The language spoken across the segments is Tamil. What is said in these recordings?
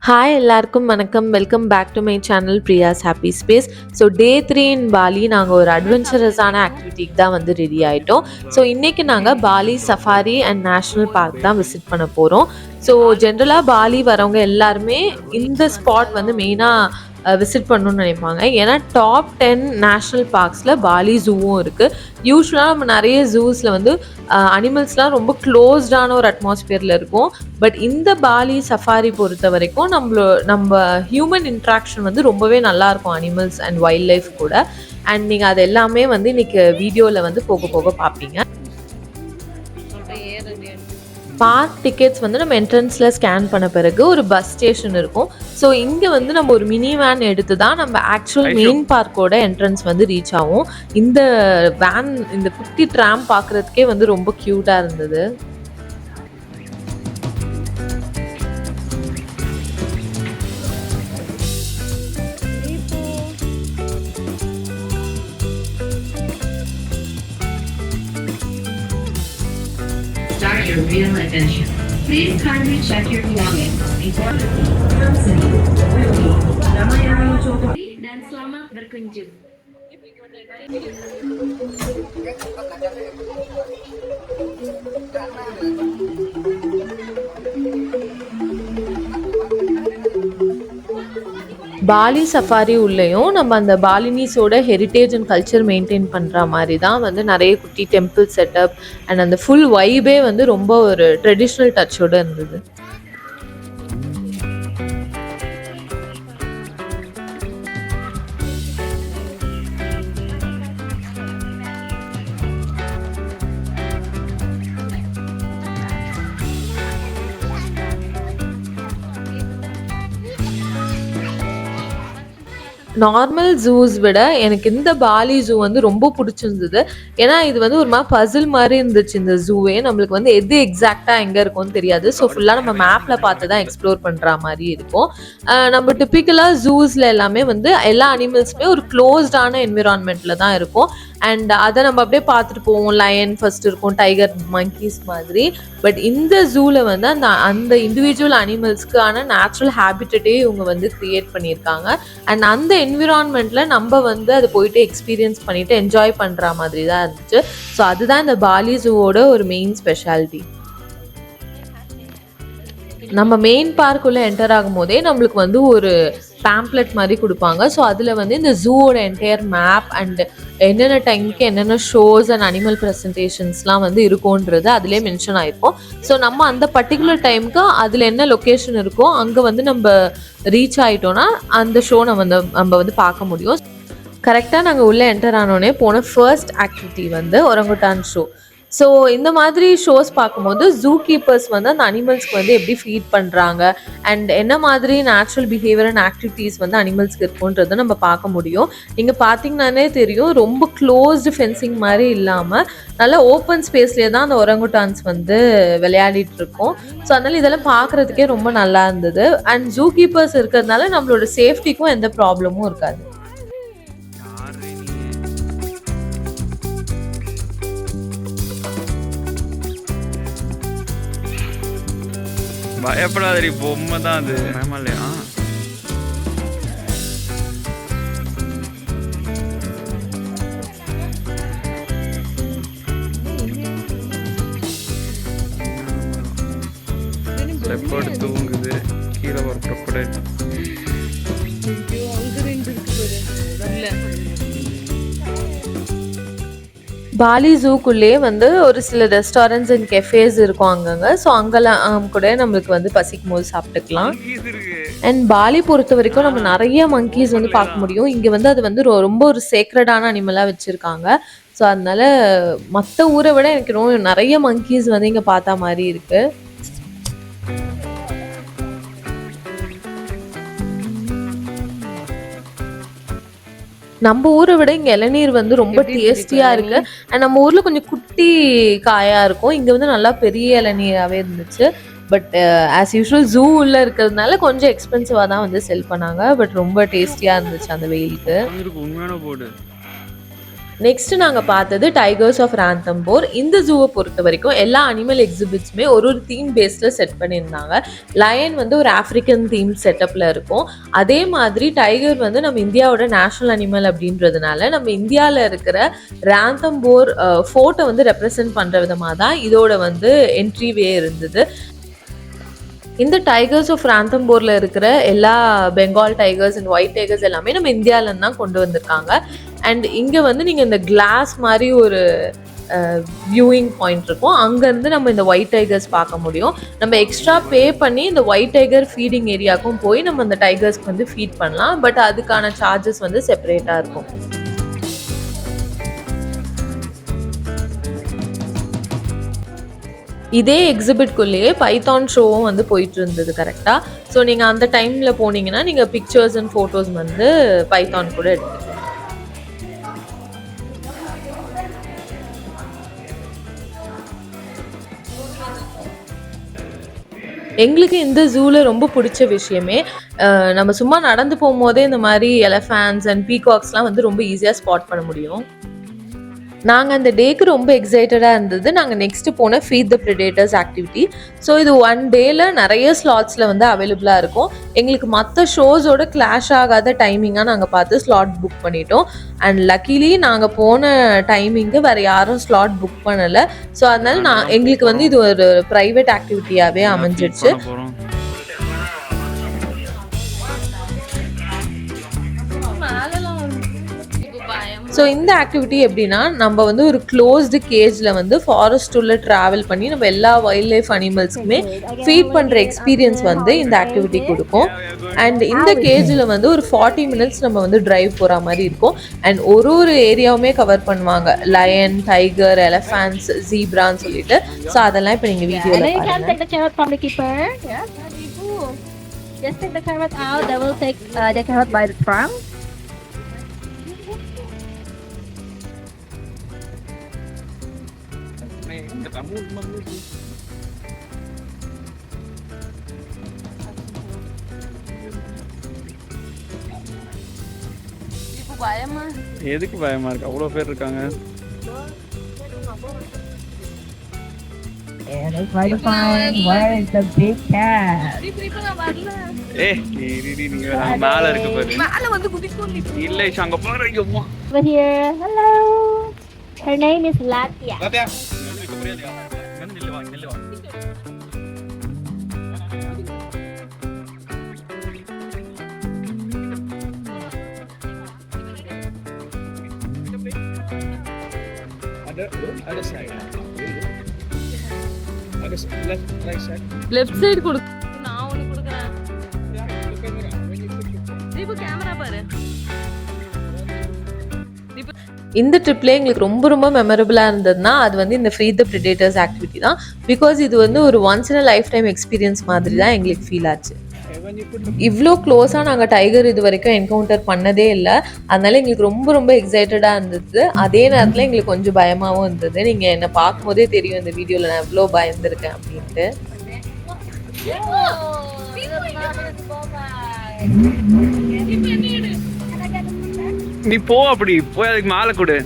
ஹாய் எல்லாருக்கும் வணக்கம். Welcome back to my channel Priya's happy space. So day 3 in Bali நாங்கள் ஒரு அட்வென்ச்சரஸான ஆக்டிவிட்டிக்கு தான் வந்து ரெடி ஆகிட்டோம். ஸோ இன்றைக்கி நாங்கள் Bali safari and national park தான் விசிட் பண்ண போகிறோம். ஸோ ஜென்ரலாக பாலி வரவங்க எல்லாருமே இந்த ஸ்பாட் வந்து மெயினாக விசிட் பண்ணணும்னு நினைப்பாங்க. ஏன்னா டாப் 10 நேஷ்னல் பார்க்ஸில் பாலி ஜூவும் இருக்குது. யூஸ்வலாக நம்ம நிறைய ஜூஸில் வந்து அனிமல்ஸ்லாம் ரொம்ப க்ளோஸ்டான ஒரு அட்மாஸ்பியரில் இருக்கும். பட் இந்த பாலி சஃபாரி பொறுத்த வரைக்கும் நம்ம ஹியூமன் இன்ட்ராக்ஷன் வந்து ரொம்பவே நல்லாயிருக்கும் அனிமல்ஸ் அண்ட் வைல்ட் லைஃப் கூட. அண்ட் நீங்கள் அது எல்லாமே வந்து இன்றைக்கி வீடியோவில் வந்து போக போக பார்ப்பீங்க. பார்க் டிக்கெட்ஸ் வந்து நம்ம என்ட்ரன்ஸில் ஸ்கேன் பண்ண பிறகு ஒரு பஸ் ஸ்டேஷன் இருக்கும். ஸோ இங்கே வந்து நம்ம ஒரு மினி வேன் எடுத்து தான் நம்ம ஆக்சுவல் மெயின் பார்க்கோட என்ட்ரன்ஸ் வந்து ரீச் ஆகும். இந்த வேன், இந்த குட்டி ட்ராம் பார்க்குறதுக்கே வந்து ரொம்ப க்யூட்டாக இருந்தது. Your real adventure. Please kindly check your belongings before dan selamat berkunjung. Bali safari உள்ளேயும் நம்ம அந்த பாலினீஸோட ஹெரிட்டேஜ் அண்ட் கல்ச்சர் மெயின்டைன் பண்ணுற மாதிரி தான் வந்து நிறைய குட்டி டெம்பிள் செட்டப் அண்ட் அந்த ஃபுல் வைபே வந்து ரொம்ப ஒரு ட்ரெடிஷ்னல் டச்சோடு இருந்தது. நார்மல் ஜூஸ் விட எனக்கு இந்த பாலி ஜூ வந்து ரொம்ப பிடிச்சிருந்தது. ஏன்னா இது வந்து ஒரு மாதிரி பசில் மாதிரி இருந்துச்சு. இந்த ஜூவே நம்மளுக்கு வந்து எது எக்ஸாக்டாக எங்கே இருக்கும்னு தெரியாது. ஸோ ஃபுல்லாக நம்ம மேப்பில் பார்த்து தான் எக்ஸ்ப்ளோர் பண்ணுற மாதிரி இருக்கும். நம்ம டிப்பிக்கலாக ஜூஸில் எல்லாமே வந்து எல்லா அனிமல்ஸுமே ஒரு க்ளோஸ்டான என்விரான்மெண்ட்டில் தான் இருக்கும். அண்ட் அதை நம்ம அப்படியே பார்த்துட்டு போவோம். லயன் ஃபர்ஸ்ட் இருக்கும், டைகர், மங்கீஸ் மாதிரி. பட் இந்த ஜூவில் வந்து அந்த இண்டிவிஜுவல் அனிமல்ஸ்க்கான நேச்சுரல் ஹேபிட்டே இவங்க வந்து கிரியேட் பண்ணியிருக்காங்க. அண்ட் அந்த என்விரான்மெண்ட்டில் நம்ம வந்து அதை போயிட்டு எக்ஸ்பீரியன்ஸ் பண்ணிவிட்டு என்ஜாய் பண்ணுற மாதிரி தான் இருந்துச்சு. ஸோ அதுதான் இந்த பாலி ஜூவோட ஒரு மெயின் ஸ்பெஷாலிட்டி. நம்ம மெயின் பார்க்குள்ளே என்டர் ஆகும் போதே நம்மளுக்கு வந்து ஒரு பேம்ப்ளெட் மாதிரி கொடுப்பாங்க. ஸோ அதில் வந்து இந்த ஜூவோட என்டையர் மேப் அண்ட் என்னென்ன டைமுக்கு என்னென்ன ஷோஸ் அண்ட் அனிமல் ப்ரெசன்டேஷன்ஸ்லாம் வந்து இருக்கும்ன்றது அதிலே மென்ஷன் ஆகிருக்கும். ஸோ நம்ம அந்த பர்டிகுலர் டைமுக்கு அதில் என்ன லொக்கேஷன் இருக்கோ அங்கே வந்து நம்ம ரீச் ஆகிட்டோன்னா அந்த ஷோ நம்ம வந்து பார்க்க முடியும். கரெக்டாக நாங்கள் உள்ளே என்டர் ஆனோடனே போன ஃபர்ஸ்ட் ஆக்டிவிட்டி வந்து ஒரங்குட்டான் ஷோ. ஸோ இந்த மாதிரி ஷோஸ் பார்க்கும்போது ஜூ கீப்பர்ஸ் வந்து அந்த அனிமல்ஸ்க்கு வந்து எப்படி ஃபீட் பண்ணுறாங்க அண்ட் என்ன மாதிரி நேச்சுரல் பிஹேவியர் அண்ட் ஆக்டிவிட்டீஸ் வந்து அனிமல்ஸ்க்கு இருக்குன்றதை நம்ம பார்க்க முடியும். நீங்கள் பார்த்தீங்கன்னாலே தெரியும், ரொம்ப க்ளோஸ்டு ஃபென்சிங் மாதிரி இல்லாமல் நல்லா ஓப்பன் ஸ்பேஸ்லேயே தான் அந்த ஒரங்குட்டான்ஸ் வந்து விளையாடிட்டு இருக்கோம். ஸோ அதனால் இதெல்லாம் பார்க்குறதுக்கே ரொம்ப நல்லா இருந்தது. அண்ட் ஜூ கீப்பர்ஸ் இருக்கிறதுனால நம்மளோட சேஃப்டிக்கும் எந்த ப்ராப்ளமும் இருக்காது. பயப்படாதடி, பொம்மை தான் அது. மேமாலையா லெப்பர்ட் தூங்குது, கீழே ஒரு crocodile. பாலி ஜூக்குள்ளே வந்து ஒரு சில ரெஸ்டாரண்ட்ஸ் அண்ட் கெஃபேஸ் இருக்கும் அங்கங்கே. ஸோ அங்கெல்லாம் கூட நம்மளுக்கு வந்து பசிக்கும் போது சாப்பிட்டுக்கலாம். அண்ட் பாலி பொறுத்த வரைக்கும் நம்ம நிறைய மங்கீஸ் வந்து பார்க்க முடியும். இங்கே வந்து அது வந்து ரொம்ப ஒரு சேக்ரடான அனிமலாக வச்சுருக்காங்க. ஸோ அதனால மற்ற ஊரை விட எனக்கு நிறைய மங்கீஸ் வந்து இங்கே பார்த்தா மாதிரி இருக்குது. நம்ம ஊரை விட இங்கே இளநீர் வந்து ரொம்ப டேஸ்டியாக இருக்குது. அண்ட் நம்ம ஊரில் கொஞ்சம் குட்டி காயாக இருக்கும், இங்கே வந்து நல்லா பெரிய இளநீராகவே இருந்துச்சு. பட் ஆஸ் யூஷுவல் ஜூ உள்ளே இருக்கிறதுனால கொஞ்சம் எக்ஸ்பென்சிவாக தான் வந்து செல் பண்ணாங்க. பட் ரொம்ப டேஸ்டியாக இருந்துச்சு அந்த வெயிலுக்கு. நெக்ஸ்ட் நாங்கள் பார்த்தது டைகர்ஸ் ஆஃப் ராந்தம்போர். இந்த ஜூவை பொறுத்த வரைக்கும் எல்லா அனிமல் எக்ஸிபிட்ஸுமே ஒரு தீம் பேஸில் செட் பண்ணியிருந்தாங்க. லயன் வந்து ஒரு ஆஃப்ரிக்கன் தீம் செட்டப்பில் இருக்கும். அதே மாதிரி டைகர் வந்து நம்ம இந்தியாவோட நேஷ்னல் அனிமல் அப்படின்றதுனால நம்ம இந்தியாவில் இருக்கிற ராந்தம்போர் ஃபோர்ட்டை வந்து ரெப்ரசன்ட் பண்ணுற விதமாக தான் இதோட வந்து என்ட்ரிவே இருந்தது. இந்த டைகர்ஸ் ஆஃப் ராந்தம்போரில் இருக்கிற எல்லா Bengal tigers and white tigers எல்லாமே நம்ம இந்தியாவிலேருந்து தான் கொண்டு வந்திருக்காங்க. அண்ட் இங்கே வந்து நீங்கள் இந்த கிளாஸ் மாதிரி ஒரு வியூயிங் பாயிண்ட் இருக்கும். அங்கேருந்து நம்ம இந்த ஒயிட் டைகர்ஸ் பார்க்க முடியும். நம்ம எக்ஸ்ட்ரா பே பண்ணி இந்த ஒயிட் டைகர் ஃபீடிங் ஏரியாவுக்கும் போய் நம்ம அந்த டைகர்ஸ்க்கு வந்து ஃபீட் பண்ணலாம். பட் அதுக்கான சார்ஜஸ் வந்து செப்பரேட்டாக இருக்கும். இதே எக்ஸிபிட்குள்ளேயே பைத்தான் ஷோவும் வந்து போயிட்டு இருந்தது கரெக்டாக. ஸோ நீங்கள் அந்த டைமில் போனீங்கன்னா நீங்கள் பிக்சர்ஸ் அண்ட் ஃபோட்டோஸ் வந்து பைத்தான் கூட எடுத்துக்கலாம். எங்களுக்கு இந்த ஜூவில் ரொம்ப பிடிச்ச விஷயமே நம்ம சும்மா நடந்து போகும்போதே இந்த மாதிரி எலஃபேண்ட்ஸ் அண்ட் பீகாக்ஸ்லாம் வந்து ரொம்ப ஈஸியாக ஸ்பாட் பண்ண முடியும். நாங்கள் அந்த டேக்கு ரொம்ப எக்ஸைட்டடாக இருந்தது. நாங்கள் நெக்ஸ்ட்டு போன ஃபீட் த ப்ரிடேட்டர்ஸ் ஆக்டிவிட்டி. ஸோ இது 1 டேயில் நிறைய ஸ்லாட்ஸில் வந்து அவைலபிளாக இருக்கும். எங்களுக்கு மற்ற ஷோஸோட கிளாஷ் ஆகாத டைமிங்காக நாங்கள் பார்த்து ஸ்லாட் புக் பண்ணிட்டோம். அண்ட் லக்கிலி நாங்கள் போன டைமிங்கு வேறு யாரும் ஸ்லாட் புக் பண்ணலை. ஸோ அதனால் எங்களுக்கு வந்து இது ஒரு ப்ரைவேட் ஆக்டிவிட்டியாகவே அமைஞ்சிடுச்சு. ஸோ இந்த ஆக்டிவிட்டி எப்படின்னா, நம்ம வந்து ஒரு க்ளோஸ்டு கேஜில் வந்து ஃபாரஸ்ட் உள்ள ட்ராவல் பண்ணி நம்ம எல்லா வைல்ட் லைஃப் அனிமல்ஸ்க்குமே ஃபீட் பண்ணுற எக்ஸ்பீரியன்ஸ் வந்து இந்த ஆக்டிவிட்டி கொடுக்கும். அண்ட் இந்த கேஜில் வந்து ஒரு 40 மினிட்ஸ் நம்ம வந்து டிரைவ் போகிற மாதிரி இருக்கும். அண்ட் ஒரு ஏரியாவுமே கவர் பண்ணுவாங்க. லயன், டைகர், எலஃபேண்ட்ஸ், ஜீப்ரான்னு சொல்லிட்டு. ஸோ அதெல்லாம் இப்போ நீங்கள் வீடியோவில் Just take the carrot out. They will take the carrot by the trunk. எதுக்கு பயமா இருக்கு? அவ்வளோ பேர் இருக்காங்க. And let's try to find where is the big cat. மேல இருக்கு பாரு. மேல வந்து குதிக்கும். இல்ல அங்க பாரு. ஐயோ. Over here. Hello. Her name is Latia. Latia. Other side. Left side கொடு. நான் ஒன்று கொடுக்குறேன். தீபு கேமரா பாரு. இந்த ட்ரிப்லேயே எங்களுக்கு ரொம்ப ரொம்ப மெமரபுளாக இருந்ததுன்னா அது வந்து இந்த ஃபீட் த ப்ரிடேட்டர்ஸ் ஆக்டிவிட்டி தான். பிகாஸ் இது வந்து ஒரு once in a life time experience மாதிரி தான் எங்களுக்கு ஃபீல் ஆச்சு. இவ்வளோ க்ளோஸாக நாங்கள் டைகர் இது வரைக்கும் என்கவுண்டர் பண்ணதே இல்லை. அதனால எங்களுக்கு ரொம்ப ரொம்ப எக்ஸைட்டடாக இருந்தது. அதே நேரத்தில் எங்களுக்கு கொஞ்சம் பயமாகவும் இருந்தது. நீங்கள் என்னை பார்க்கும்போதே தெரியும் இந்த வீடியோவில் நான் எவ்வளோ பயந்துருக்கேன் அப்படின்ட்டு. நீ போ, அப்படி போய் அதுக்கு மேலே கொடு.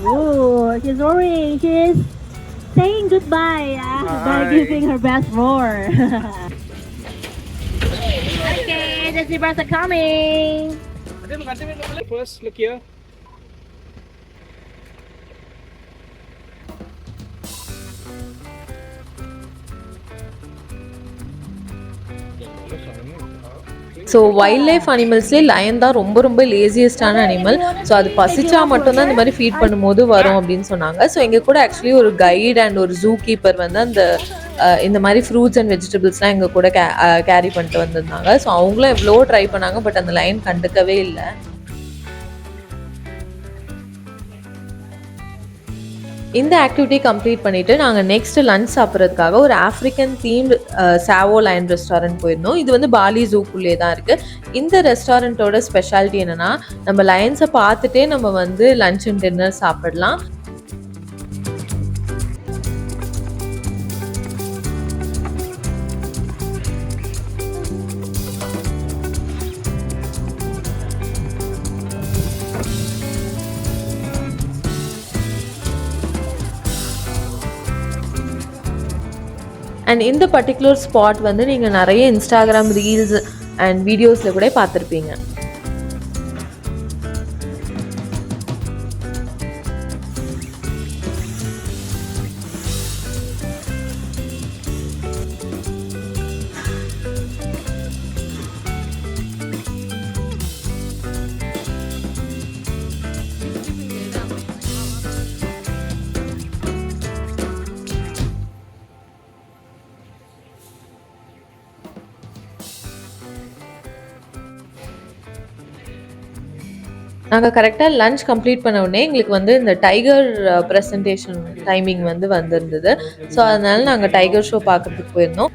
Oh, she's roaring. She's saying goodbye by giving her best roar. Okay, the zebras are coming. First, look here. So wild life அனிமல்ஸ்லேயே லயன் தான் ரொம்ப ரொம்ப லேசியஸ்டான அனிமல். ஸோ அது பசிச்சா மட்டும்தான் இந்த மாதிரி ஃபீட் பண்ணும்போது வரும் அப்படின்னு சொன்னாங்க. ஸோ எங்கள் கூட ஆக்சுவலி ஒரு கைட் அண்ட் ஒரு ஜூ கீப்பர் வந்து அந்த இந்த மாதிரி ஃப்ரூட்ஸ் அண்ட் வெஜிடபிள்ஸ்லாம் எங்கள் கூட கேரி பண்ணிட்டு வந்திருந்தாங்க. ஸோ அவங்களும் எவ்வளோ ட்ரை பண்ணாங்க, பட் அந்த லயன் கண்டுக்கவே இல்லை. இந்த ஆக்டிவிட்டி கம்ப்ளீட் பண்ணிவிட்டு நாங்கள் நெக்ஸ்ட் லன்ச் சாப்பிட்றதுக்காக ஒரு ஆஃப்ரிக்கன் தீம்டு சாவோ லைன் ரெஸ்டாரண்ட் போயிருந்தோம். இது வந்து பாலி ஜூக்குள்ளே தான் இருக்குது. இந்த ரெஸ்டாரண்ட்டோட ஸ்பெஷாலிட்டி என்னென்னா, நம்ம லயன்ஸை பார்த்துட்டே நம்ம வந்து லன்ச் அண்ட் டின்னர் சாப்பிடலாம். அண்ட் இந்த பர்டிகுலர் ஸ்பாட் வந்து நீங்கள் நிறைய இன்ஸ்டாகிராம் ரீல்ஸ் அண்ட் வீடியோஸில் கூட பார்த்துருப்பீங்க. நாங்கள் கரெக்டாக லன்ச் கம்ப்ளீட் பண்ண உடனே எங்களுக்கு வந்து இந்த டைகர் ப்ரெசன்டேஷன் டைமிங் வந்து வந்திருந்தது. ஸோ அதனால நாங்கள் டைகர் ஷோ பார்க்குறதுக்கு போயிருந்தோம்.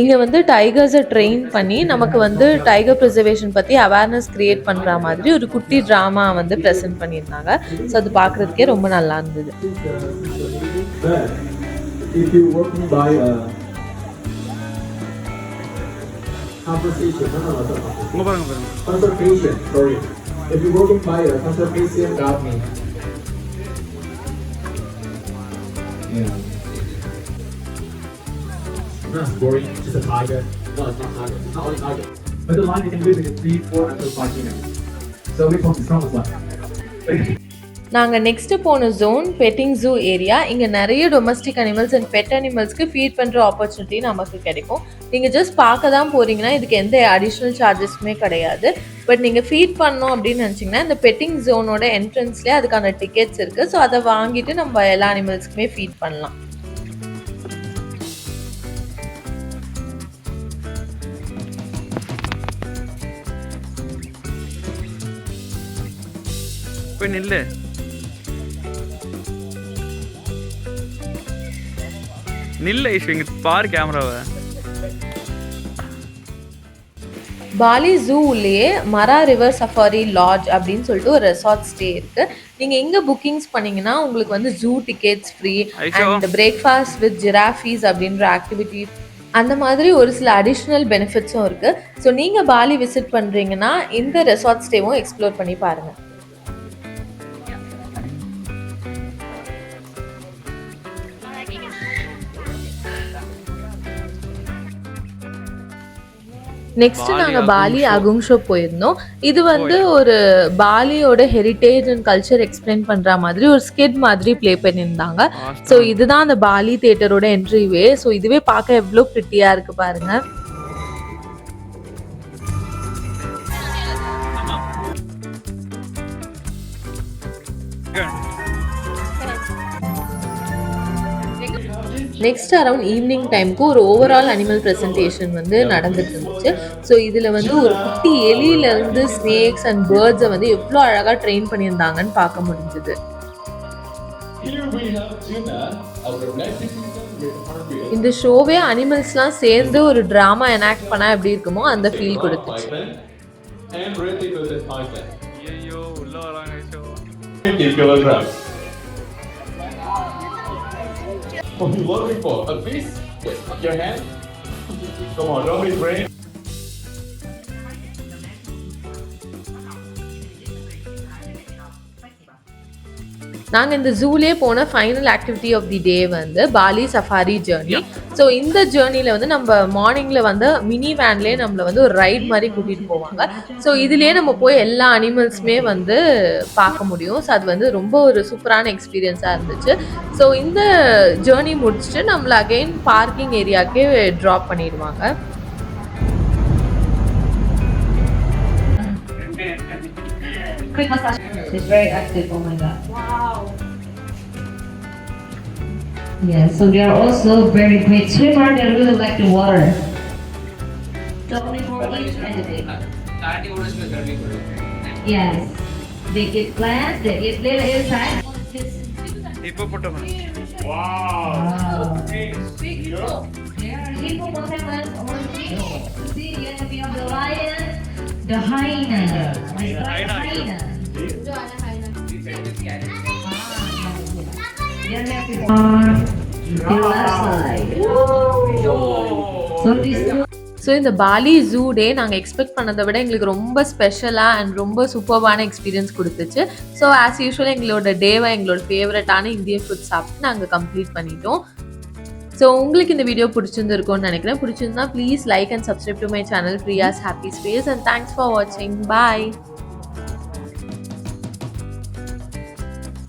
இங்கே வந்து டைகர்ஸை ட்ரெயின் பண்ணி நமக்கு வந்து டைகர் ப்ரிசர்வேஷன் பற்றி அவேர்னஸ் க்ரியேட் பண்ணுற மாதிரி ஒரு குட்டி ட்ராமா வந்து ப்ரெசென்ட் பண்ணியிருந்தாங்க. ஸோ அது பார்க்குறதுக்கே ரொம்ப நல்லா இருந்தது. If you're working by a conservation gardening, yeah, not boring. It's just a tiger. No, it's not tiger. It's not only tiger. But the line you can live in 3, 4, until 5 minutes. So we focus on the line. நாங்கள் நெக்ஸ்ட்டு போன ஜோன் பெட்டிங் ஜூ ஏரியா. இங்கே நிறைய டொமஸ்டிக் அனிமல்ஸ் அண்ட் பெட் அனிமல்ஸ்க்கு ஃபீட் பண்ணுற ஆப்பர்ச்சுனிட்டி நமக்கு கிடைக்கும். நீங்கள் ஜஸ்ட் பார்க்க தான் போகிறீங்கன்னா இதுக்கு எந்த அடிஷ்னல் சார்ஜஸுமே கிடையாது. பட் நீங்கள் ஃபீட் பண்ணோம் அப்படின்னு நினச்சிங்கன்னா இந்த பெட்டிங் ஜோனோட என்ட்ரன்ஸ்லேயே அதுக்கான டிக்கெட்ஸ் இருக்குது. ஸோ அதை வாங்கிட்டு நம்ம எல்லா அனிமல்ஸ்க்குமே ஃபீட் பண்ணலாம். போய் நில்லு. நில்ல ஐஷு, இங்க பாரு கேமராவை. பாலி ஜூ உள்ளேயே மரா ரிவர் சஃபாரி லாட்ஜ் அப்படின்னு சொல்லிட்டு ஒரு ரெசார்ட் ஸ்டே இருக்கு. நீங்க எங்க புக்கிங்ஸ் பண்ணீங்கன்னா உங்களுக்கு வந்து zoo tickets free and breakfast with giraffes அப்படின்ற ஆக்டிவிட்டி, அந்த மாதிரி ஒரு சில அடிஷ்னல் பெனிஃபிட்ஸும் இருக்கு. ஸோ நீங்க பாலி விசிட் பண்றீங்கன்னா இந்த ரெசார்ட் ஸ்டேவும் எக்ஸ்ப்ளோர் பண்ணி பாருங்க. நெக்ஸ்ட் நாங்கள் பாலி அகுங் ஷோ போயிருந்தோம். இது வந்து ஒரு பாலியோட ஹெரிட்டேஜ் அண்ட் கல்ச்சர் எக்ஸ்பிளைன் பண்ணுற மாதிரி ஒரு ஸ்கிட் மாதிரி ப்ளே பண்ணியிருந்தாங்க. ஸோ இதுதான் அந்த பாலி தியேட்டரோட என்ட்ரிவே. ஸோ இதுவே பார்க்க எவ்வளோ ப்ரிட்டியாக இருக்கு பாருங்க. நெக்ஸ்ட் அரவுண்ட் ஈவினிங் டைமுக்கு ஒரு ஓவரால் அனிமல் ப்ரெசன்டேஷன் வந்து நடந்துட்டு இருந்துச்சு. ஸோ இதில் வந்து ஒரு குட்டி எலியிலேருந்து ஸ்னேக்ஸ் அண்ட் பேர்ட்ஸை வந்து எவ்வளோ அழகாக ட்ரெயின் பண்ணியிருந்தாங்கன்னு பார்க்க முடிஞ்சுது. இந்த ஷோவே அனிமல்ஸ்லாம் சேர்ந்து ஒரு ட்ராமா எனாக்ட் பண்ணால் எப்படி இருக்குமோ அந்த ஃபீல் கொடுத்துச்சு. ஐயோ உள்ள வராங்க Aishu. What are you looking for? A piece? Your hand? Come on, don't be brave. நாங்கள் இந்த ஜூலே போன ஃபைனல் ஆக்டிவிட்டி ஆஃப் தி டே வந்து பாலி சஃபாரி ஜேர்னி. ஸோ இந்த ஜேர்னியில் வந்து நம்ம மார்னிங்கில் வந்து மினி வேன்லேயே நம்மளை வந்து ஒரு ரைட் மாதிரி கூட்டிகிட்டு போவாங்க. ஸோ இதுலேயே நம்ம போய் எல்லா அனிமல்ஸுமே வந்து பார்க்க முடியும். ஸோ அது வந்து ரொம்ப ஒரு சூப்பரான எக்ஸ்பீரியன்ஸாக இருந்துச்சு. ஸோ இந்த ஜேர்னி முடிச்சுட்டு நம்மளை அகெயின் பார்க்கிங் ஏரியாவுக்கே ட்ராப் பண்ணிடுவாங்க. Quick massage. She's very active. Oh my god. Wow. Yeah, so they are also very great swimmer. They really like the water. Only for each entity. Yes. They eat plants. They eat little insects. Hippopotamus. Wow. There are hippopotamus or hippo. See, here we have the lion, the hyena. Hyena. There we have the left side. So this so இந்த பாலி ஜூ டே நாங்கள் எக்ஸ்பெக்ட் பண்ணதை விட எங்களுக்கு ரொம்ப ஸ்பெஷலாக அண்ட் ரொம்ப சூப்பர்வான எக்ஸ்பீரியன்ஸ் கொடுத்துச்சு. ஸோ ஆஸ் யூஷுவல் எங்களோட டேவை எங்களோட ஃபேவரட்டான இந்தியன் ஃபுட் சாப்பிட்டு நாங்கள் கம்ப்ளீட் பண்ணிட்டோம். ஸோ உங்களுக்கு இந்த வீடியோ பிடிச்சிருந்துருக்கும்னு நினைக்கிறேன். பிடிச்சிருந்தா please like and subscribe to my channel Priya's happy space and thanks for வாட்சிங். பாய்.